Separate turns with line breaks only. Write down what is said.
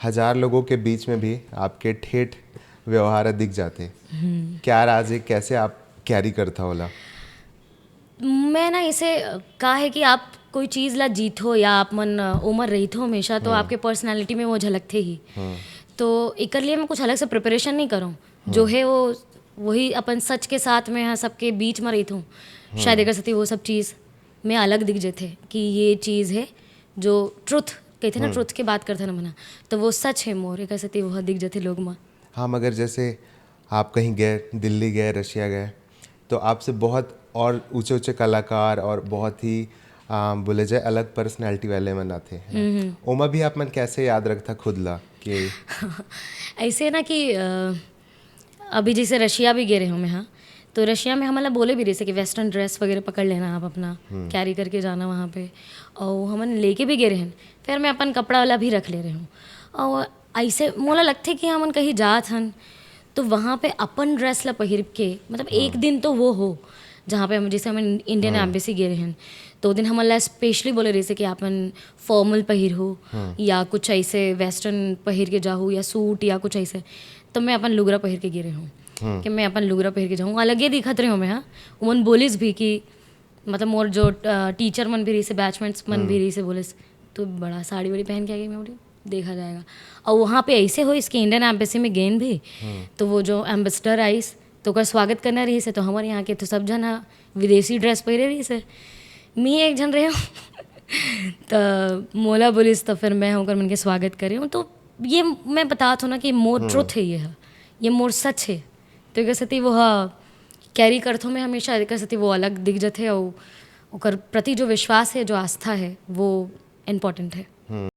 हजार लोगों के बीच में भी आपके ठेठ व्यवहार दिख जाते। क्या राज है, कैसे आप कैरी करता होला?
मैं ना इसे कहा है कि आप कोई चीज़ ला जीतो या आप मन उमर रही थो हमेशा, तो आपके पर्सनालिटी में वो झलकते ही। तो इकर लिए मैं कुछ अलग से प्रिपरेशन नहीं करूँ, जो है वो वही अपन सच के साथ में हाँ सबके बीच में रही थूँ। शायद एक सती वो सब चीज़ में अलग दिख जाते कि ये चीज़ है जो ट्रुथ कहते ना, ट्रुथ की बात करते ना मना, तो वो सच है मोर एक सती वो दिख जाते लोग में।
हाँ, मगर जैसे आप कहीं गए, दिल्ली गए, रशिया गए, तो आपसे बहुत और ऊंचे ऊंचे कलाकार और बहुत ही बोले जाए अलग पर्सनैलिटी वाले मन आते हैं। ओमा भी आप मन कैसे याद रखता खुद ला कि
ऐसे ना कि अभी जैसे रशिया भी गए रहे हूँ मैं, हाँ, तो रशिया में हमारा बोले भी रहे कि वेस्टर्न ड्रेस वगैरह पकड़ लेना, आप अपना कैरी करके जाना वहाँ पे, और हमन लेके भी गए रहे हैं। फिर मैं अपन कपड़ा वाला भी रख ले रही हूँ, और ऐसे मोला लगते कि हमन कहीं जात हन तो वहाँ पे अपन ड्रेस ला पहिर के, मतलब एक दिन तो वो हो जहाँ पे हम जैसे हम इंडियन एम्बेसी गए रहे हैं, तो दिन हमारा स्पेशली बोले रहे कि अपन फॉर्मल पहिर हो या कुछ ऐसे वेस्टर्न पहिर के जाऊँ या सूट या कुछ ऐसे, तो मैं अपन लुगरा पहिर के गिरे हूँ कि मैं अपन लुगरा पहिर के जाऊँ, अलग ही दिखत रही हूँ मैं। हाँ, उमन बोलिस भी कि मतलब मोर जो टीचर मन भी रही से, बैचमेंट्स मन भी रही से बोलिस तो बड़ा साड़ी वाड़ी पहन के आ गई। मैं बोली देखा जाएगा। और वहाँ पे ऐसे हो इसके इंडियन एम्बेसी में गेन भी, तो वो जो एम्बेसडर आइस तो ओकर स्वागत करना रही से, तो हमारे यहाँ के तो सब जन विदेशी ड्रेस पहिरे रही से, मी एक जन रहे हूँ तो मोला बोलिस, तो फिर मैं होकर मन के स्वागत करे हूँ। तो ये मैं बता हूँ ना कि मोर ट्रुथ है, ये मोर सच है। तो एक सती वो कैरी करते मैं हमेशा, एक सती वो अलग दिख जाते और ओकर प्रति जो विश्वास है, जो आस्था है, वो इम्पोर्टेंट है।